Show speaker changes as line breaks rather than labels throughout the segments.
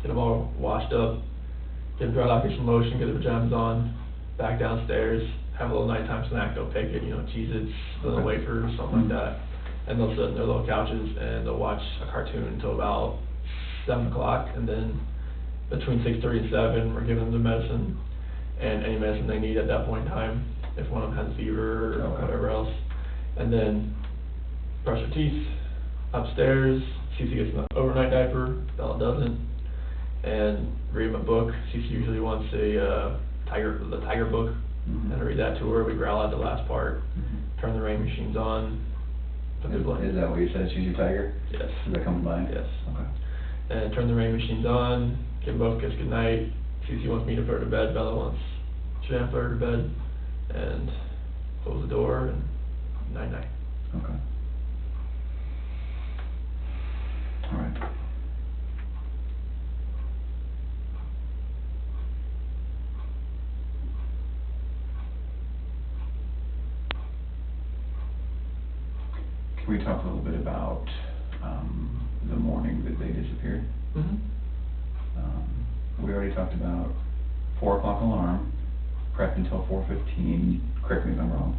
get them all washed up, give dry lockers some lotion, get their pajamas on, back downstairs, have a little nighttime snack, they'll pick it, Cheez-Its, little wafers, something like that. And they'll sit in their little couches and they'll watch a cartoon until about 7 o'clock, and then between 6:30 and 7, we're giving them the medicine and any medicine they need at that point in time, if one of them has a fever or whatever else. And then brush their teeth, upstairs, Cece gets an overnight diaper, Bella doesn't, and read them a book. Cece usually wants the tiger book, and I read that to her. We growl at the last part, turn the rain machines on, put the blanket.
Is that what you said, choose your tiger?
Yes.
Does that come to mind?
Yes.
Okay.
And turn the rain machines on, give them both a kiss goodnight. Cece wants me to put her to bed, Bella wants Shan to put her to bed, and close the door, and night-night.
Okay. All right. Can we talk a little bit about the morning that they disappeared? We already talked about 4 o'clock alarm, prep until 4:15. Correct me if I'm wrong.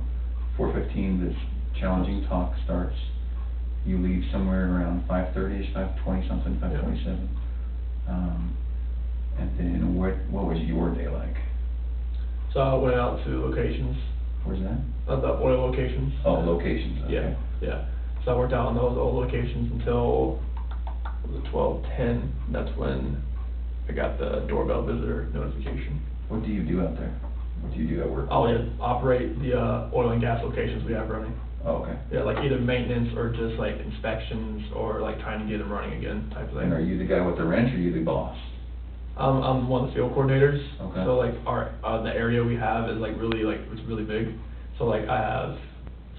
4:15, this challenging talk starts. You leave somewhere around 5:30ish, 5:20 something, 5:27. And then what was your day like?
So I went out to locations.
Where's that?
The oil locations.
Oh, locations, okay.
Yeah. So I worked out on those oil locations until 12:10. That's when I got the doorbell visitor notification.
What do you do out there? What do you do at work?
I'll operate the oil and gas locations we have running.
Oh, okay.
Yeah, like either maintenance or just like inspections or like trying to get them running again type of thing.
And are you the guy with the wrench or are you the boss?
I'm one of the field coordinators.
Okay.
So like the area we have is like really it's really big. So like I have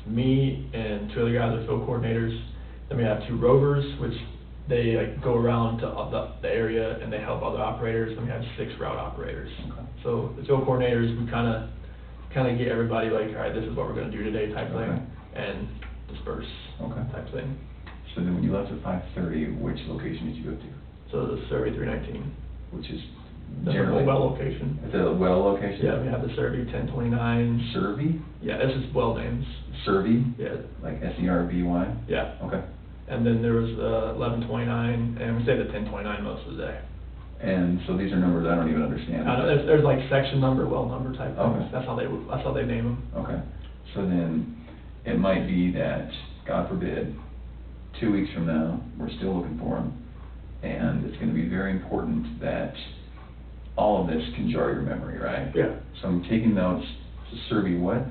me and 2 other guys are field coordinators. Then we have 2 rovers, which they like go around to the area and they help other operators. Then we have 6 route operators.
Okay.
So the field coordinators, we kind of get everybody like, all right, this is what we're gonna do today type thing, and disperse type thing.
So then when you left at 5:30, which location did you go to?
So the Survey 319.
Which is
The
generally
well location.
It's a well location?
Yeah, we have the Survey 1029.
Survey?
Yeah, it's just well names.
Survey?
Yeah.
Like SERVY?
Yeah.
Okay.
And then there was 1129, and we say the 1029 most of the day.
And so these are numbers I don't even understand.
There's like section number, well number type things.
Okay.
That's how they name them.
Okay. So then it might be that, God forbid, 2 weeks from now, we're still looking for them. And it's gonna be very important that all of this can jar your memory, right?
Yeah.
So I'm taking notes. So Survey what?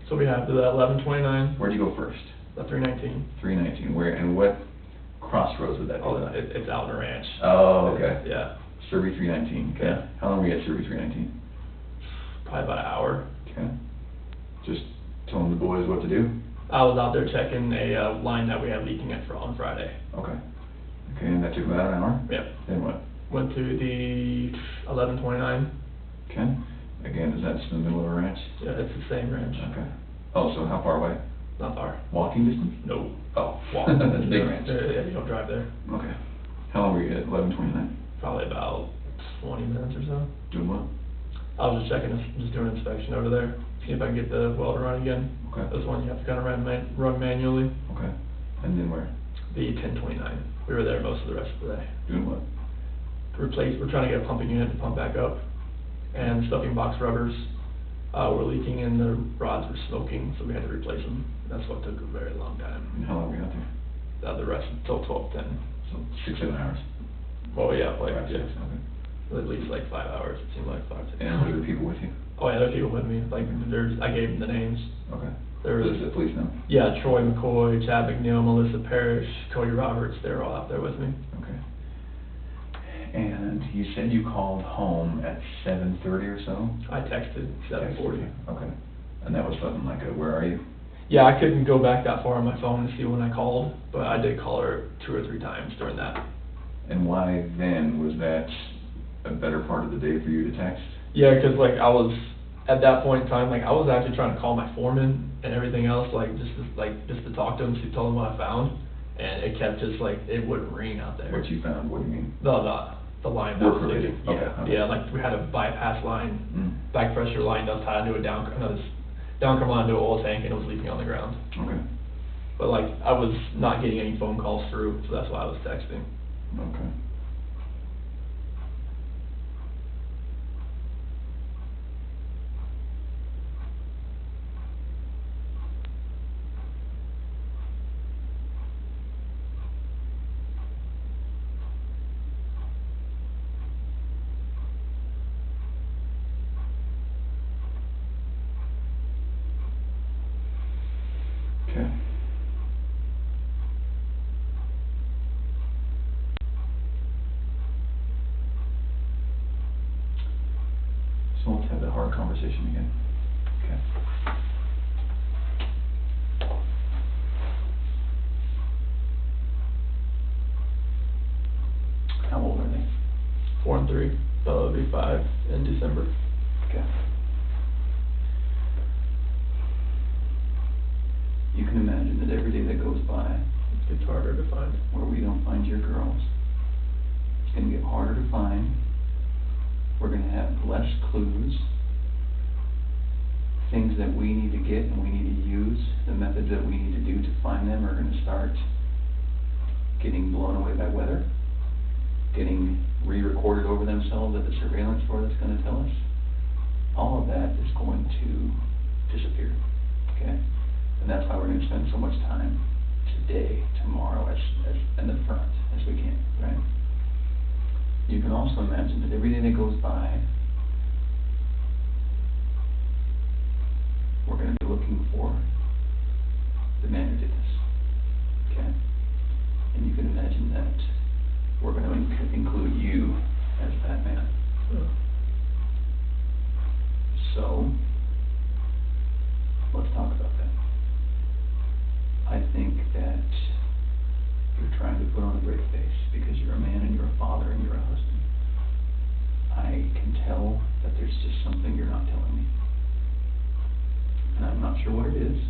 So we have the 1129.
Where'd you go first?
The 319.
319. Where and what crossroads would that be?
Oh, it's out in a ranch.
Oh, okay.
Yeah.
Survey 319. Okay.
Yeah.
How long were you at Survey 319?
Probably about an hour.
Okay. Just telling the boys what to do?
I was out there checking a line that we had leaking on Friday.
Okay. Okay, and that took about an hour?
Yep.
Then what?
Went to the 1129.
Okay. Again, is that just in the middle of a ranch?
Yeah, it's the same ranch.
Okay. Oh, so how far away?
Not far.
Walking distance?
No.
Oh,
Walk.
that's a big ranch.
Yeah, you don't drive there.
Okay. How long were you at 1129?
Probably about 20 minutes or so.
Doing what?
I was just just doing an inspection over there, see if I can get the well to run again.
Okay.
This one you have to kind of run manually.
Okay. And then where?
The 1029. We were there most of the rest of the day.
Doing what?
We're trying to get a pumping unit to pump back up, and stuffing box rubbers were leaking and the rods were smoking, so we had to replace them. That's what took a very long time.
And how long were you out there?
The rest until 12:10.
So 6-7 hours?
Well, yeah, like,
5, 6,
yeah,
okay.
at least like 5 hours. It seemed like 5, 6
And
hours.
were there people with you?
Oh yeah, there are people with me. Like I gave them the names.
Okay.
There was
Does the police know?
Yeah, Troy McCoy, Chad McNeil, Melissa Parrish, Cody Roberts. They were all out there with me.
Okay. And you said you called home at 7:30 or so?
I texted 7:40.
Okay. And that was something like a, where are you?
Yeah, I couldn't go back that far on my phone to see when I called, but I did call her 2 or 3 times during that.
And why then? Was that a better part of the day for you to text?
Yeah, 'cause like I was, at that point in time, like I was actually trying to call my foreman and everything else, like just to talk to him, to tell him what I found, and it kept just like, it wouldn't ring out there.
What you found, what do you mean?
The the line that
Work
was
related,
leaking.
okay,
Yeah,
okay.
yeah, like we had a bypass line,
Mm.
back pressure line that was tied into a another downcome line to an oil tank, and it was leaking on the ground.
Okay,
But like, I was not getting any phone calls through, so that's why I was texting.
okay. Okay. So let's have the hard conversation again. Okay. How old are they?
4 and 3, so it'll be 5 in December.
Okay. You can imagine that every day that goes by
It's harder to find.
where we don't find your girls, it's gonna get harder to find. We're gonna have less clues. Things that we need to get and we need to use, the methods that we need to do to find them are gonna start getting blown away by weather, getting re-recorded over themselves at the surveillance store that's gonna tell us. All of that is going to disappear, okay? And that's why we're gonna spend so much time today, tomorrow, as in the front as we can, right? You can also imagine that every day that goes by, we're gonna be looking for the man who did this, okay? And you can imagine that we're gonna include you as that man.
Oh.
So, let's talk about that. I think that you're trying to put on a brave face because you're a man and you're a father and you're a husband. I can tell that there's just something you're not telling me. And I'm not sure what it is.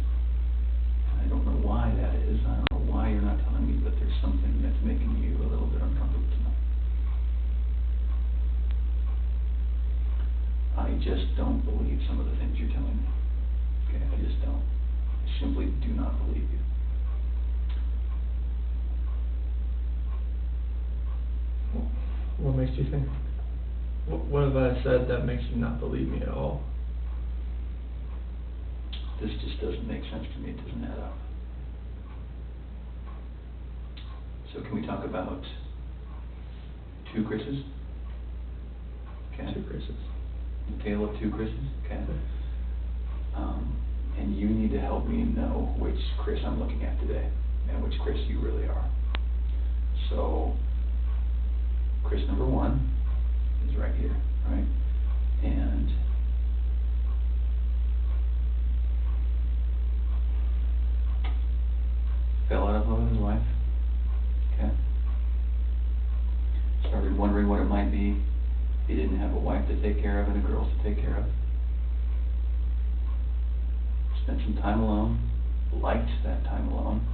I don't know why that is. I don't know why you're not telling me, but there's something that's making you a little bit uncomfortable tonight. I just don't believe some of the things you're telling me. Okay, I just don't. I simply do not believe you.
What makes you think? What have I said that makes you not believe me at all?
This just doesn't make sense to me. It doesn't add up. So can we talk about two Chris's? Okay.
2 Chris's.
The tale of two Chris's? Okay. And you need to help me know which Chris I'm looking at today and which Chris you really are. So, Chris number 1 is right here, right? And fell out of love with his wife, okay? Started wondering what it might be. He didn't have a wife to take care of and a girl to take care of. Spent some time alone, liked that time alone.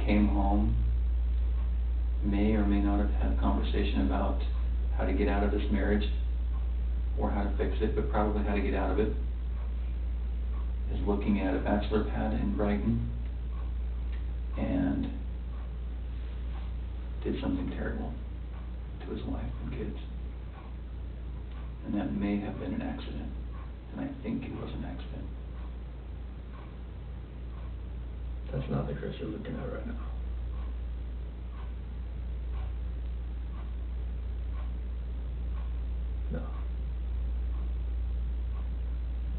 Came home, may or may not have had a conversation about how to get out of this marriage or how to fix it, but probably how to get out of it. Is looking at a bachelor pad in Brighton and did something terrible to his wife and kids. And that may have been an accident, and I think it was an accident.
That's not the Chris you're looking at right now. No.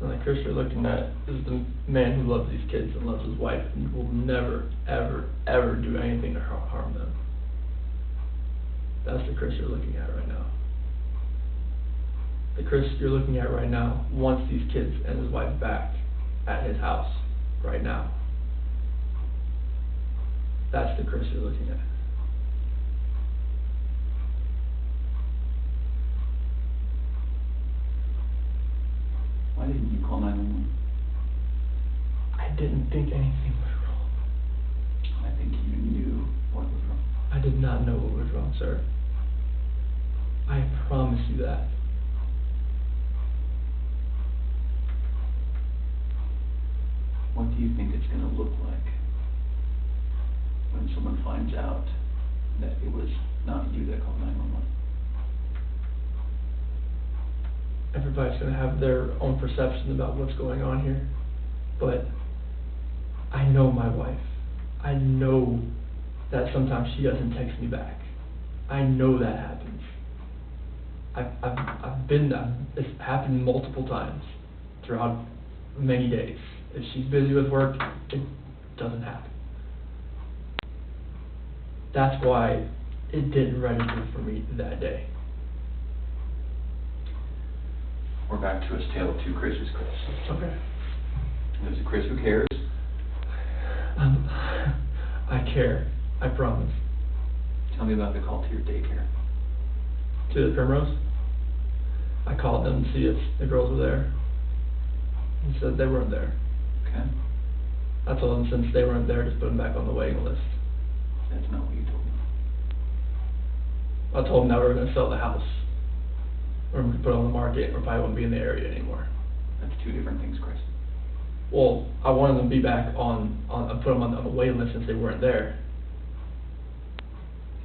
And the Chris you're looking at is the man who loves these kids and loves his wife and will never, ever, ever do anything to harm them. That's the Chris you're looking at right now. The Chris you're looking at right now wants these kids and his wife back at his house right now. That's the Chris you're looking at.
Why didn't you call 911?
I didn't think anything was wrong.
I think you knew what was wrong.
I did not know what was wrong, sir. promise you that.
What do you think it's gonna look like when someone finds out that it was not you that called 911?
Everybody's gonna have their own perception about what's going on here, but I know my wife. I know that sometimes she doesn't text me back. I know that happens. It's happened multiple times throughout many days. If she's busy with work, it doesn't happen. That's why it didn't register for me that day.
We're back to a tale of two Chris's, Chris.
Okay.
There's a Chris who cares.
I care. I promise.
Tell me about the call to your daycare.
To the Primrose, I called them to see if the girls were there. He said they weren't there.
Okay.
I told them since they weren't there, just put them back on the waiting list.
That's not what you told me.
I told them that we were going to sell the house. We're going to put it on the market, or probably won't be in the area anymore.
That's two different things, Chris.
Well, I wanted them to be back put them on the waiting list since they weren't there.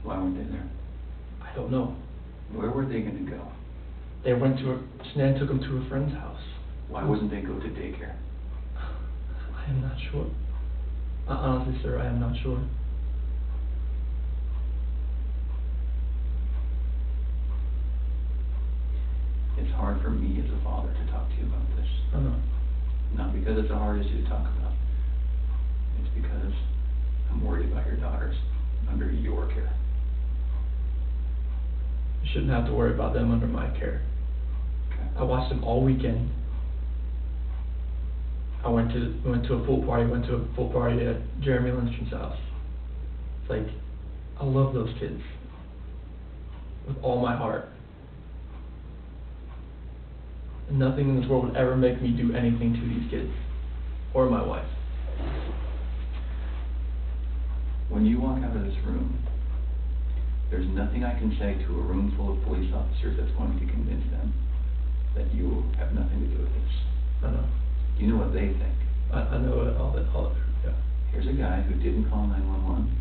Why weren't they there?
I don't know.
Where were they gonna go?
They went Shanann took them to a friend's house.
Why wouldn't they go to daycare?
I am not sure. Honestly, sir, I am not sure.
It's hard for me as a father to talk to you about this.
I know.
Not because it's a hard issue to talk about. It's because I'm worried about your daughters under your care.
You shouldn't have to worry about them under my care.
Okay.
I watched them all weekend. We went to a pool party at Jeremy Lindstrom's house. It's like, I love those kids with all my heart. And nothing in this world would ever make me do anything to these kids or my wife.
When you walk out of this room, there's nothing I can say to a room full of police officers that's going to convince them that you have nothing to do with this.
I know.
You know what they think.
I know it, all that, yeah.
Here's a guy who didn't call 911,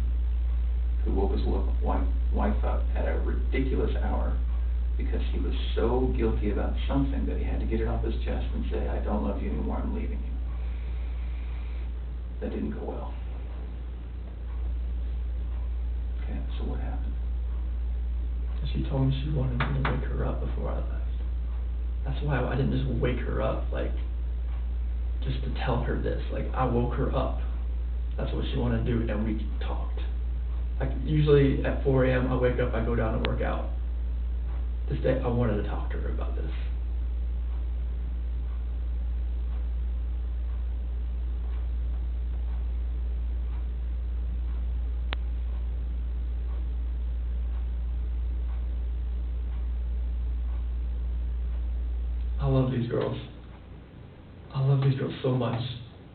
who woke his wife up at a ridiculous hour because he was so guilty about something that he had to get it off his chest and say, I don't love you anymore, I'm leaving you. That didn't go well. Okay, so what happened?
She told me she wanted me to wake her up before I left. That's why I didn't just wake her up, like, just to tell her this. Like, I woke her up. That's what she wanted to do, and we talked. Like, usually at 4 a.m. I wake up, I go down and work out. This day, I wanted to talk to her about this. I love these girls. I love these girls so much.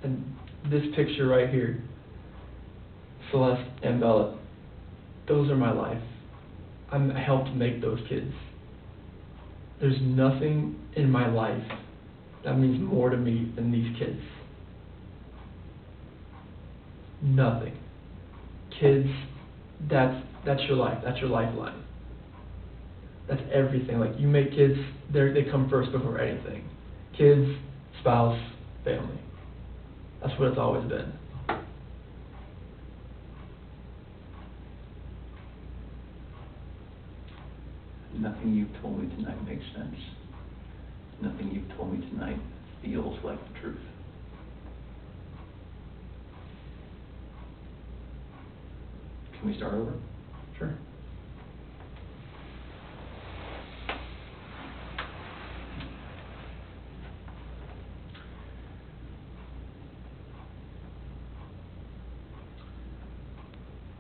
And this picture right here, Celeste and Bella, those are my life. I helped make those kids. There's nothing in my life that means more to me than these kids. Nothing. Kids, that's your life. That's your lifeline. That's everything. Like, you make kids, they come first before anything. Kids, spouse, family. That's what it's always been.
Nothing you've told me tonight makes sense. Nothing you've told me tonight feels like the truth. Can we start over?
Sure.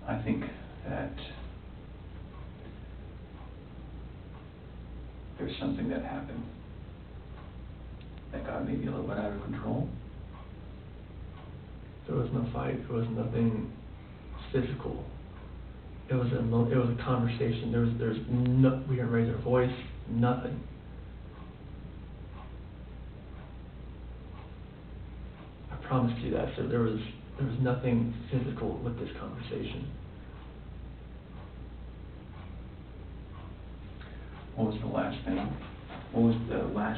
I think that there's something that happened that got maybe a little bit out of control.
There was no fight. There was nothing physical. it was a conversation. We didn't raise our voice, nothing. I promise you that, sir. There was nothing physical with this conversation.
What was the last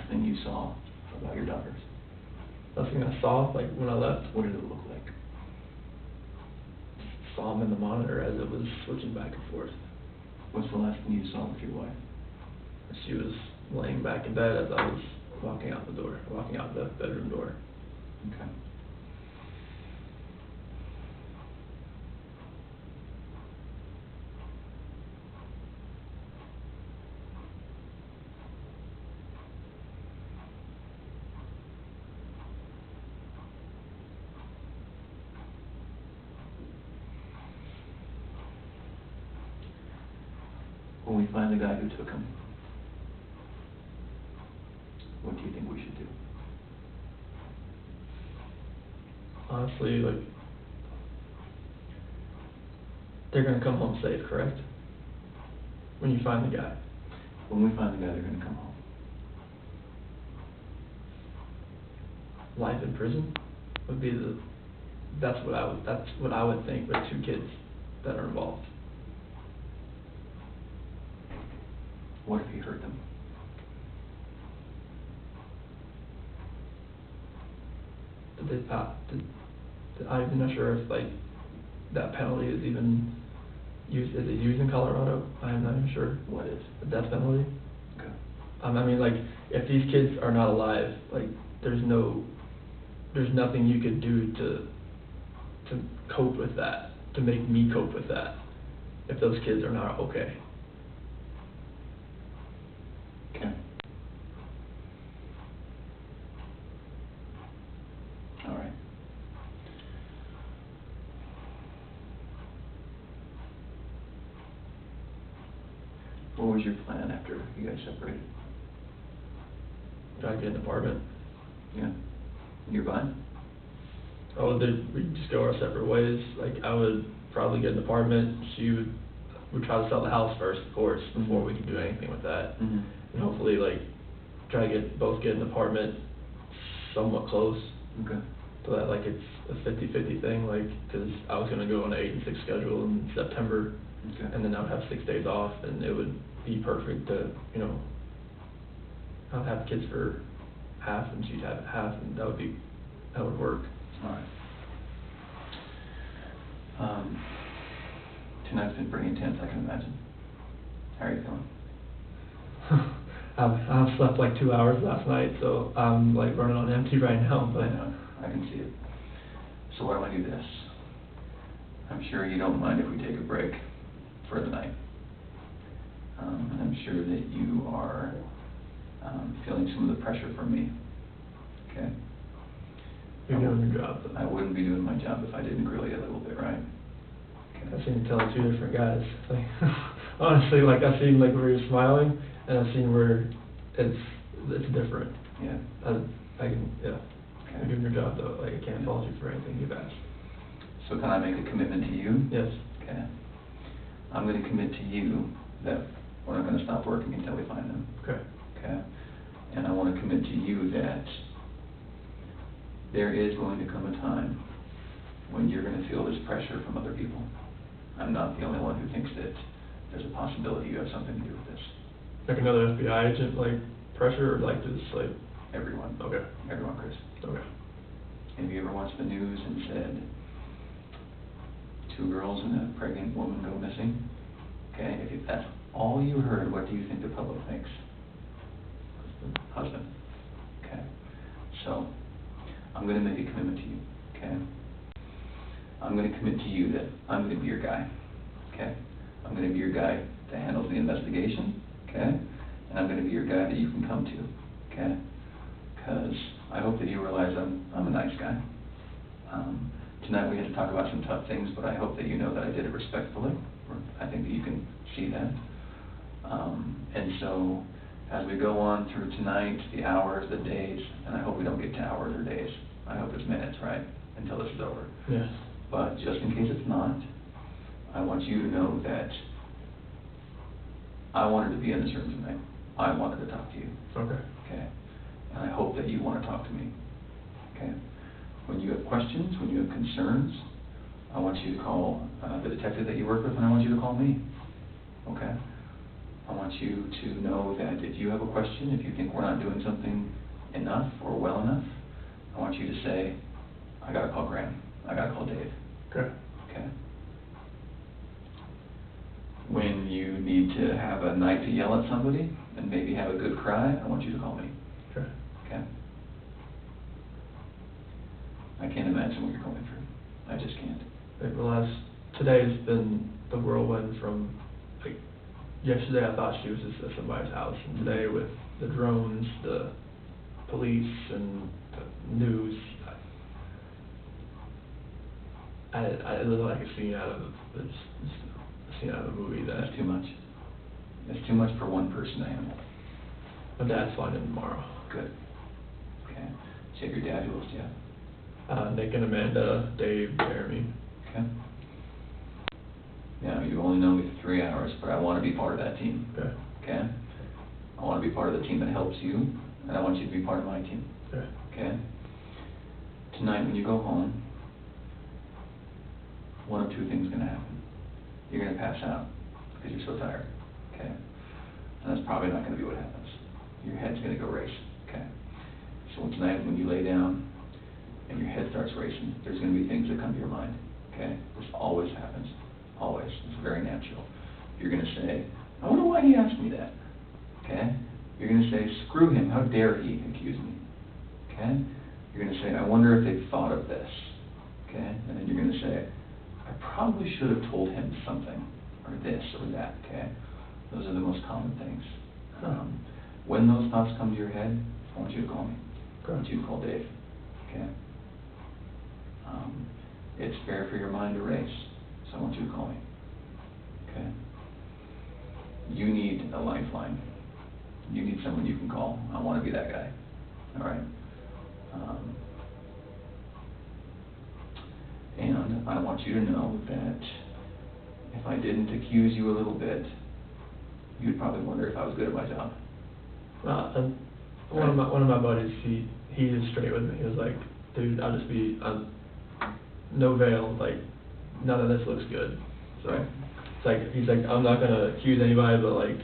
thing you saw about your daughters?
Nothing I saw, like, when I left.
What did it look like?
Saw him in the monitor as it was switching back and forth.
What's the last thing you saw with your wife?
She was laying back in bed as I was walking out the bedroom door.
Okay. When we find the guy who took him, what do you think we should do?
Honestly, like, they're gonna come home safe, correct? When you find the guy.
When we find the guy, they're gonna come home.
Life in prison would be that's what I would think with 2 kids that are involved.
What if he hurt them?
I'm not sure if, like, that penalty is even used, is it used in Colorado? I'm not even sure.
What is?
The death penalty?
Okay.
I mean, like, if these kids are not alive, like, there's nothing you could do to cope with that, to make me cope with that, if those kids are not okay.
Okay. All right. What was your plan after you guys separated?
Try to get an apartment.
Yeah. Nearby?
We'd just go our separate ways. Like, I would probably get an apartment. She would try to sell the house first, of course, before we could do anything with that.
Mm-hmm.
And hopefully, like, try to get an apartment somewhat close.
Okay.
So that, like, it's a 50-50 thing, like, because I was gonna go on an 8 and 6 schedule in September.
Okay.
And then I would have 6 days off, and it would be perfect to, I'd have kids for half, and she'd have half, and that would work.
All right. Tonight's been pretty intense, I can imagine. How are you feeling?
I've slept like 2 hours last night, so I'm like running on empty right now, but.
I know, I can see it. So why don't I do this? I'm sure you don't mind if we take a break for the night. And I'm sure that you are feeling some of the pressure from me. Okay?
You're doing your job,
I wouldn't be doing my job if I didn't grill you a little bit, right?
I've seen you telling 2 different guys. Like, honestly, like, I've seen like where you're smiling, and I've seen where it's different.
Yeah.
I can, yeah.
Okay.
You're doing your job though. Like, I can't fault you for anything you've asked.
So can I make a commitment to you?
Yes.
Okay. I'm going to commit to you that we're not going to stop working until we find them.
Okay.
Okay? And I want to commit to you that there is going to come a time when you're going to feel this pressure from other people. I'm not the only one who thinks that there's a possibility you have something to do with this.
Like another FBI agent, like, pressure, or like just like.
Everyone.
Okay.
Everyone, Chris.
Okay.
Have you ever watched the news and said 2 girls and a pregnant woman go missing? Okay, if that's all you heard, what do you think the public thinks? Husband. Okay. So, I'm going to make a commitment to you. Okay. I'm going to commit to you that I'm going to be your guy. Okay. I'm going to be your guy that handles the investigation. Okay. And I'm going to be your guy that you can come to. Okay. Because I hope that you realize I'm a nice guy. Tonight we had to talk about some tough things, but I hope that you know that I did it respectfully. I think that you can see that. And so, as we go on through tonight, the hours, the days, and I hope we don't get to hours or days. I hope it's minutes, right, until this is over.
Yes.
But just in case it's not, I want you to know that I wanted to be in this room tonight. I wanted to talk to you,
Okay.
okay? And I hope that you want to talk to me, okay? When you have questions, when you have concerns, I want you to call the detective that you work with, and I want you to call me, okay? I want you to know that if you have a question, if you think we're not doing something enough or well enough, I want you to say, I gotta call Graham, I gotta call Dave,
Okay.
okay? When you need to have a night to yell at somebody and maybe have a good cry, I want you to call me,
Okay.
okay? I can't imagine what you're going through. I just can't.
Like today's been the whirlwind from, like, yesterday I thought she was just at somebody's house, and today with the drones, the police, and the news, it looked like a scene out of a scene out of a movie that
That's too much. It's too much for one person to handle.
my dad's flying in tomorrow.
Good. Okay. So you have your dad, who else do you have?
Nick and Amanda, Dave, Jeremy.
Okay. Now, you only know me for 3 hours, but I want to be part of that team.
Okay.
Okay? I want to be part of the team that helps you, and I want you to be part of my team.
Okay.
Okay? Tonight, when you go home, one of two things is going to happen. You're going to pass out because you're so tired. Okay? And that's probably not going to be what happens. Your head's going to go race. Okay? So tonight, when you lay down and your head starts racing, there's going to be things that come to your mind. Okay? This always happens. Always. It's very natural. You're going to say, I wonder why he asked me that. Okay? You're going to say, screw him. How dare he accuse me? Okay? You're going to say, I wonder if they thought of this. Okay? And then you're going to say, I probably should have told him something, or this, or that. Okay? Those are the most common things. When those thoughts come to your head, I want you to call me. I want you to call Dave. Okay? It's fair for your mind to race, so I want you to call me. Okay? You need a lifeline. You need someone you can call. I want to be that guy. All right? And I want you to know that if I didn't accuse you a little bit, you'd probably wonder if I was good at my job.
And one of my buddies, he is straight with me. He was like, dude, I'll just be no veil, like none of this looks good. So
Right.
it's like he's like, I'm not gonna accuse anybody, but like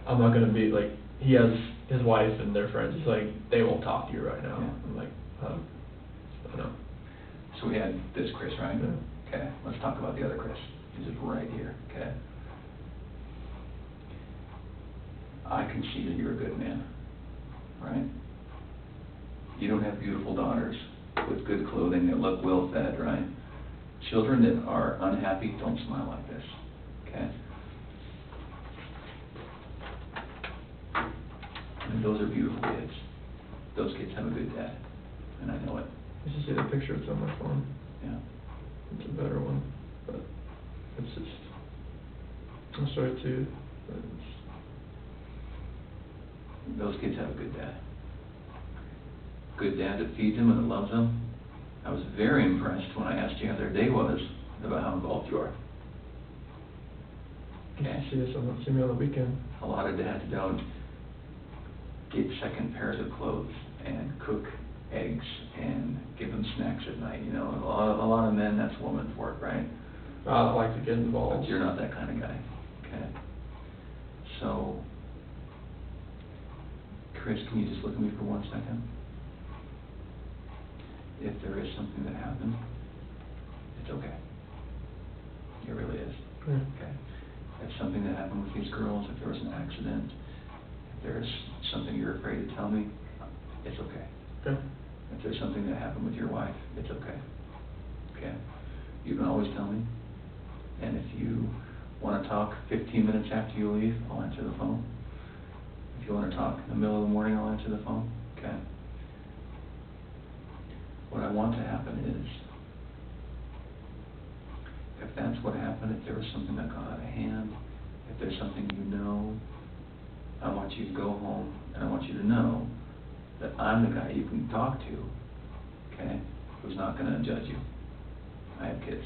I'm not gonna be like, he has his wife and their friends. He's like, they won't talk to you right now.
Yeah.
I'm like, I know.
So we had this Chris, right?
Yeah.
Okay, let's talk about the other Chris. He's just right here, okay? I can see that you're a good man, right? You don't have beautiful daughters with good clothing that look well fed, right? Children that are unhappy don't smile like this, okay? And those are beautiful kids. Those kids have a good dad, and I know it.
You should see the picture it's on my phone.
Yeah.
It's a better one, but it's just, I'll show it to you. But
Those kids have a good dad. Good dad that feeds them and that loves them. I was very impressed when I asked you how their day was, about how involved you are.
you should see me on the weekend.
A lot of dads don't get second pairs of clothes and cook eggs and give them snacks at night. You know, a lot of men, that's woman's work, right?
I like to get
But
involved.
you're not that kind of guy, okay? So, Chris, can you just look at me for 1 second? If there is something that happened, it's okay. It really is.
Yeah.
Okay? If something that happened with these girls, if there was an accident, if there's something you're afraid to tell me, it's okay.
Okay.
If there's something that happened with your wife, it's okay. Okay? You can always tell me. And if you want to talk 15 minutes after you leave, I'll answer the phone. If you want to talk in the middle of the morning, I'll answer the phone. Okay? What I want to happen is, if that's what happened, if there was something that got out of hand, if there's something you know, I want you to go home and I want you to know that I'm the guy you can talk to, okay, who's not going to judge you. I have kids.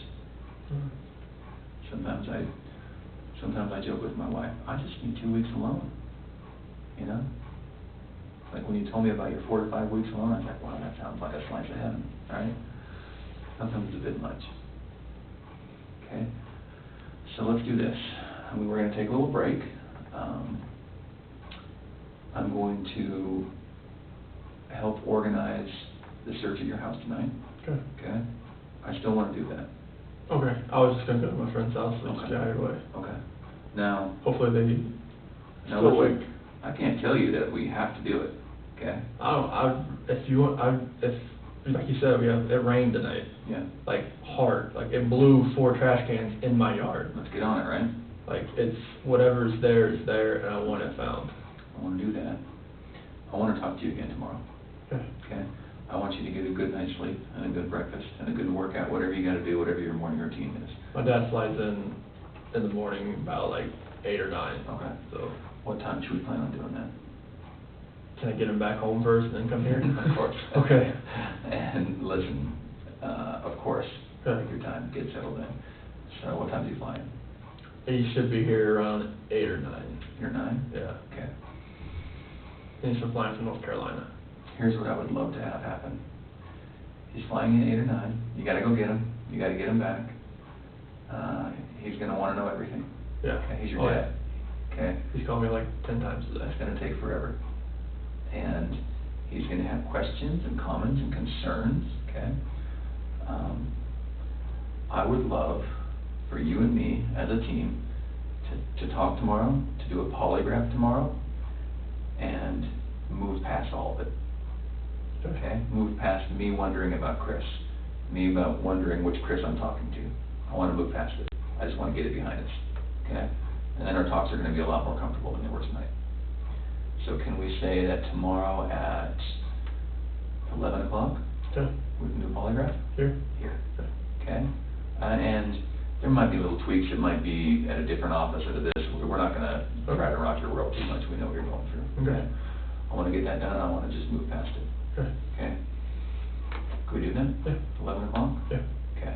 Mm.
So Sometimes I joke with my wife, I just need 2 weeks alone, you know? Like when you told me about your 4 to 5 weeks alone, I was like, wow, that sounds like a slice of heaven, right? Sometimes it's a bit much. Okay? So let's do this. We're going to take a little break. I'm going to help organize the search at your house tonight.
Okay.
Okay? I still want to do that.
Okay, I was just gonna go to my friend's house and just
Okay.
get out of your way.
Okay. Now,
Hopefully they
now
still
listen,
awake.
I can't tell you that we have to do it. Okay?
If you want, like you said, it rained tonight,
Yeah.
like hard, like it blew 4 trash cans in my yard.
Let's get on it, right?
Like it's, whatever's there is there, and I want it found.
I want to do that. I want to talk to you again tomorrow.
Okay.
Okay? I want you to get a good night's sleep and a good breakfast and a good workout, whatever you got to do, whatever your morning routine is.
My dad flies in the morning about like 8 or 9.
Okay.
So,
What time should we plan on doing that?
can I get him back home first and then come here?
Of course.
Okay.
And listen, of course,
Okay.
take your time, get settled in. So what time do you fly in?
He should be here around 8 or 9.
You're 9?
Yeah.
Okay.
And he's flying from North Carolina.
Here's what I would love to have happen. He's flying in 8 or 9. You gotta go get him. You gotta get him back. He's gonna wanna know everything.
Yeah.
Okay, he's your
Oh,
dad. Okay?
He's called me like 10 times today.
That's gonna take forever. And he's gonna have questions and comments and concerns, okay? I would love for you and me as a team to talk tomorrow, to do a polygraph tomorrow, and move past all of it. Okay? Move past me wondering about Chris, me about wondering which Chris I'm talking to. I want to move past it. I just want to get it behind us. Okay? And then our talks are going to be a lot more comfortable than they were tonight. So can we say that tomorrow at 11 o'clock
Okay.
we can do a polygraph?
Here?
Here.
Okay.
Okay? And there might be little tweaks. It might be at a different office or this. We're not going to try to rock your world too much. We know what you're going through.
Okay.
I want to get that done. I want to just move past it.
Okay.
Okay? Can we do that?
Yeah.
11 o'clock?
Yeah.
Okay.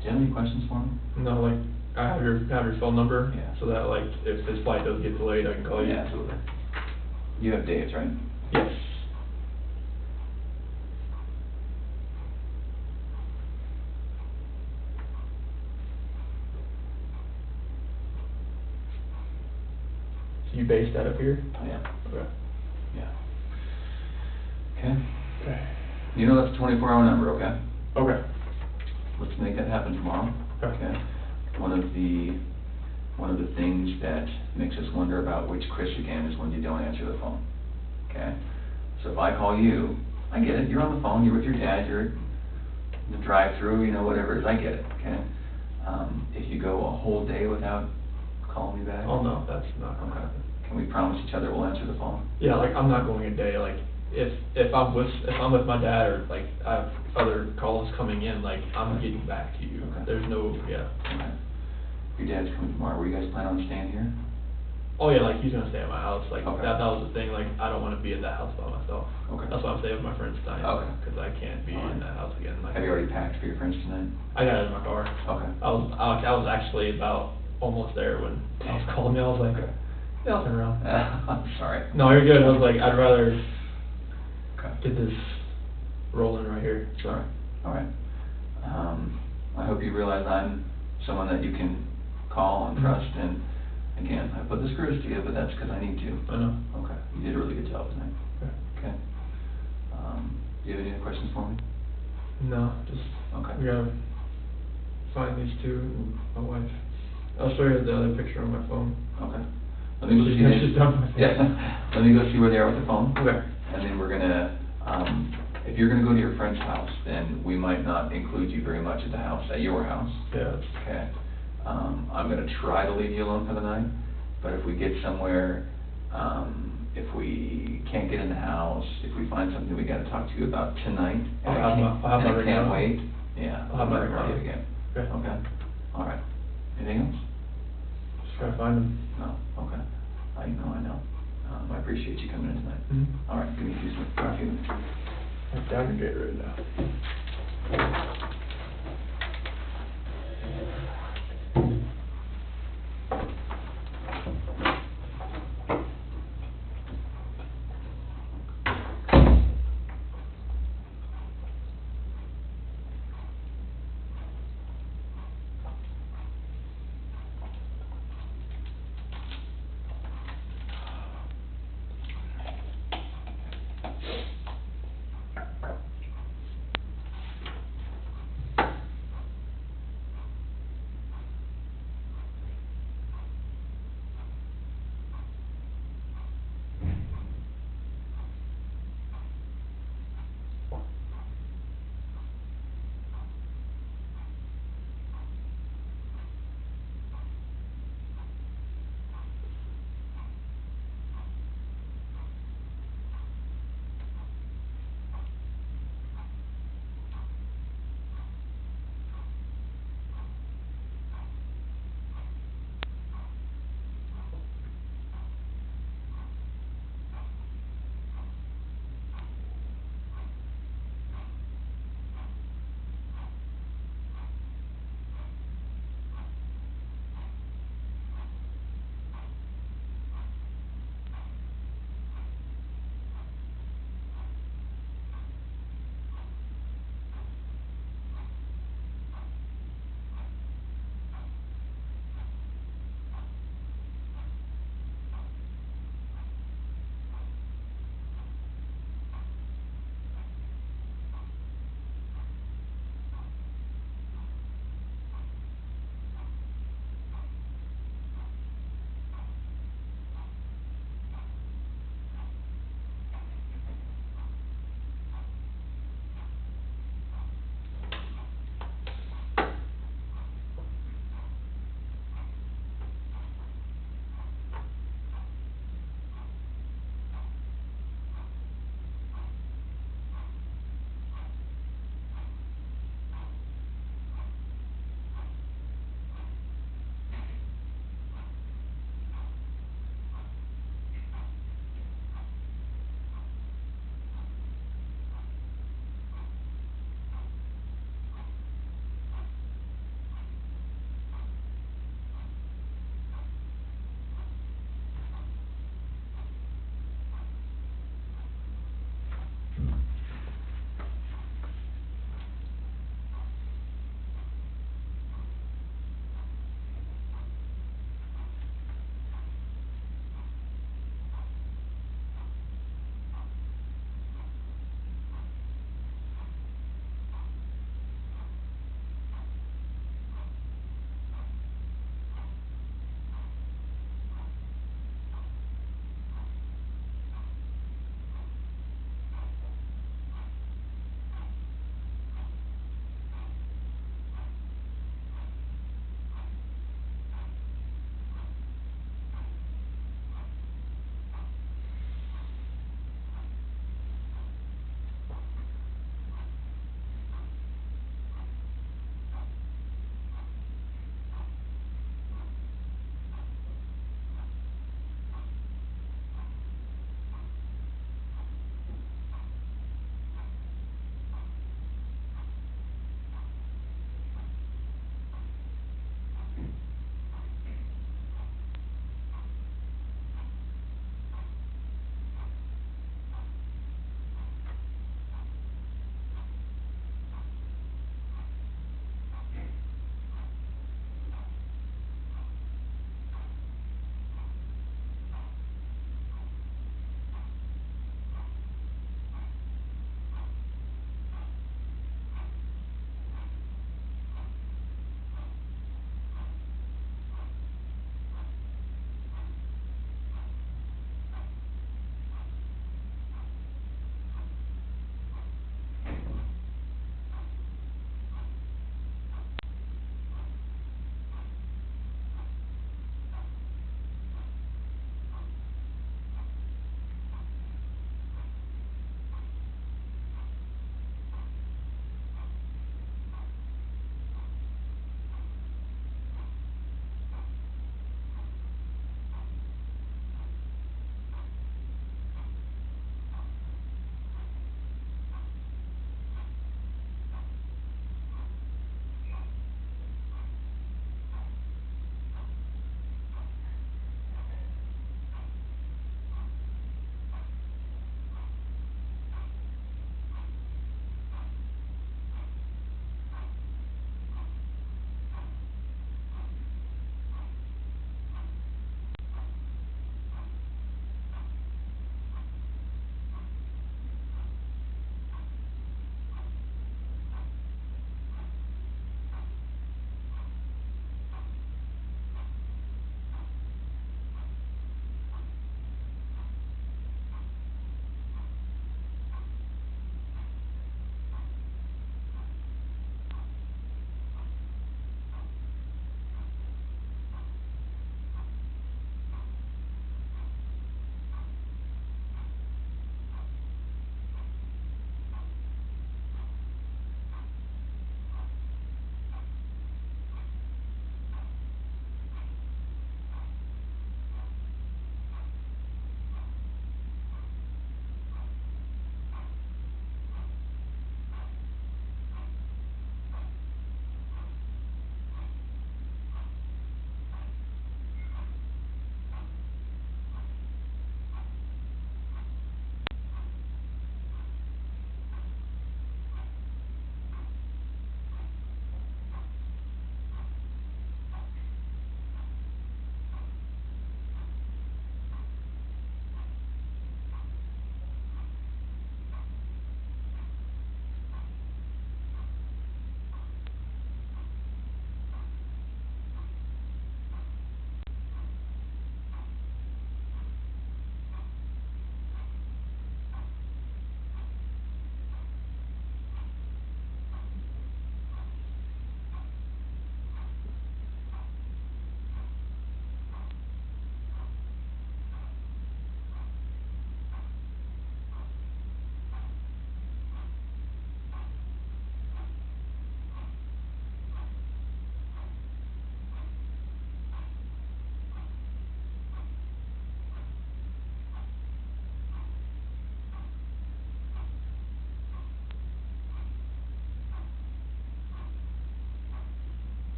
Do you have any questions for me?
No, like, I have your phone number.
Yeah.
So that like, if his flight does get delayed, I can call you.
Yeah, absolutely. You have Dave's, right?
Yes. So you based that up here?
Oh, yeah.
Okay.
Yeah. Okay.
Okay.
You know that's a 24-hour number, okay?
Okay.
Let's make that happen tomorrow.
Okay.
One of the things that makes us wonder about which Chris again is when you don't answer the phone. Okay? So if I call you, I get it, you're on the phone, you're with your dad, you're in the drive-through, you know, whatever it is, I get it, okay? If you go a whole day without calling me back?
Oh, no, that's not gonna
Okay.
happen.
Can we promise each other we'll answer the phone?
Yeah, like, I'm not going a day, like, if I'm with my dad, or like, I have other calls coming in, like, I'm getting back to you.
Okay.
There's no, yeah.
Okay. Your dad's coming tomorrow, were you guys planning on staying here?
Oh, yeah, like, he's gonna stay at my house, like,
Okay.
that was the thing, like, I don't wanna be in that house by myself.
Okay.
That's why I'm staying with my friends tonight.
Okay.
Cause I can't be
Alright.
in that house again, like.
Have you already packed for your friends tonight?
I got it in my car.
Okay.
I was actually about almost there when I was calling me, I was like,
Okay.
yeah, I'll turn around.
I'm sorry.
No, you're good, I was like, I'd rather
Okay.
get this rolling right here, so.
Sorry. All right. I hope you realize I'm someone that you can call and trust, and again, I put the screws to you, but that's because I need to.
I know.
Okay. You did a really good job tonight.
Okay.
Okay. Do you have any other questions for me?
No, just,
Okay.
we gotta find these two, and my wife. I'll show you the other picture on my phone.
Okay. Let me go see.
She's done with it.
Yeah. Let me go see where they are with the phone.
Okay.
And then we're gonna, if you're gonna go to your friend's house, then we might not include you very much at the house, at your house.
Yeah, it's,
Okay. I'm gonna try to leave you alone for the night, but if we get somewhere, if we can't get in the house, if we find something we gotta talk to you about tonight, and
I'll have my
I
ring
can't
on.
wait, yeah.
I'll have my
I'm
ring
gonna call
on.
you again.
Okay.
Okay, all right. Anything else?
just gotta find them.
No, okay. I know. I appreciate you coming in tonight.
Mm-hmm.
All right, give me a few minutes.
I'm down your gate right now.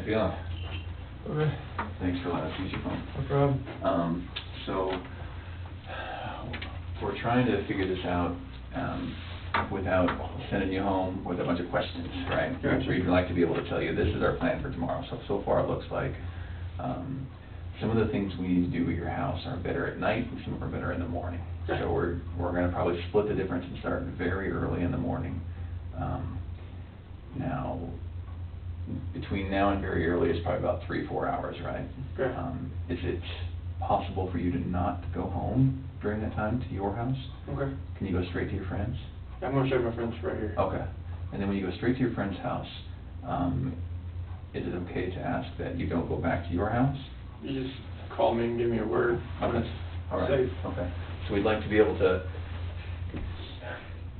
Happy on.
Okay,
Thanks for letting us use your phone.
no problem.
So, we're trying to figure this out, without sending you home with a bunch of questions, right?
Gotcha.
We'd like to be able to tell you, this is our plan for tomorrow. So far it looks like, some of the things we need to do at your house are better at night, and some are better in the morning.
Okay.
So we're gonna probably split the difference and start very early in the morning. Now, between now and very early is probably about 3-4 hours, right?
Okay.
Is it possible for you to not go home during that time to your house?
Okay.
Can you go straight to your friends?
I'm gonna show my friends right here.
Okay. And then when you go straight to your friend's house, is it okay to ask that you don't go back to your house?
You just call me and give me a word when
Okay.
it's
All right.
safe.
Okay. So we'd like to be able to,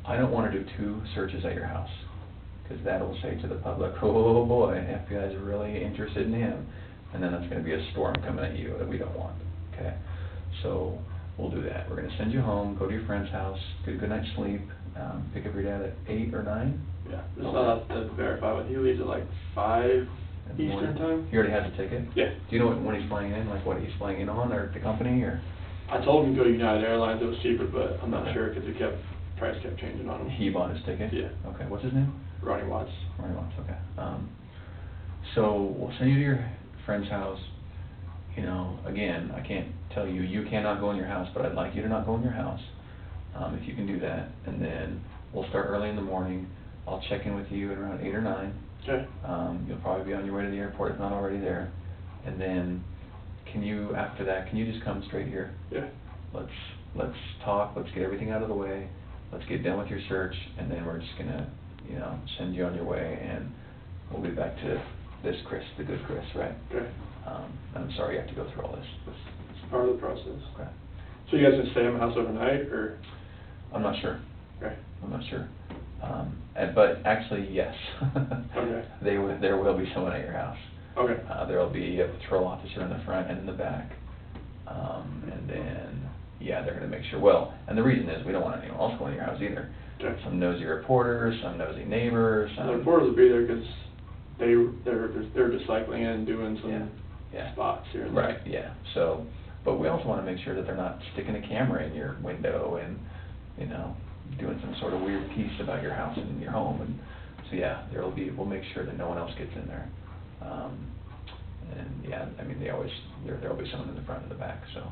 I don't want to do 2 searches at your house, because that'll say to the public, oh boy, FBI's really interested in him. And then that's going to be a storm coming at you that we don't want, okay? So we'll do that. We're going to send you home, go to your friend's house, get a good night's sleep, pick up your dad at 8 or 9.
Yeah, just I'll have to verify with, he leaves at like 5
in the
Eastern
morning.
time.
He already has a ticket?
Yeah.
Do you know when he's flying in, like what he's flying in on, or the company, or?
I told him to go to United Airlines, it was cheaper, but I'm not
Okay.
sure, because price kept changing on him.
He bought his ticket?
Yeah.
Okay, what's his name?
Ronnie Watts.
Ronnie Watts, okay. So we'll send you to your friend's house. You know, again, I can't tell you, you cannot go in your house, but I'd like you to not go in your house, if you can do that. And then we'll start early in the morning. I'll check in with you at around 8 or 9.
Okay.
You'll probably be on your way to the airport if not already there. And then, after that, can you just come straight here?
Yeah.
Let's talk, let's get everything out of the way, let's get done with your search, and then we're just gonna, send you on your way, and we'll be back to this Chris, the good Chris, right?
Okay.
I'm sorry you have to go through all this.
It's part of the process.
Okay.
So you guys gonna stay in my house overnight, or?
I'm not sure.
Okay.
I'm not sure. But actually, yes.
Okay.
There will be someone at your house.
Okay.
There'll be a patrol officer in the front and in the back. And then, yeah, they're gonna make sure, well, and the reason is, we don't want anyone else going in your house either.
Okay.
Some nosy reporters, some nosy neighbors, some.
The reporters will be there, because they're just cycling in, doing some
Yeah.
spots here and there.
Right, yeah, so, but we also wanna make sure that they're not sticking a camera in your window and, doing some sort of weird piece about your house and your home, and, so, yeah, we'll make sure that no one else gets in there. And, yeah, I mean, there'll be someone in the front and the back, so.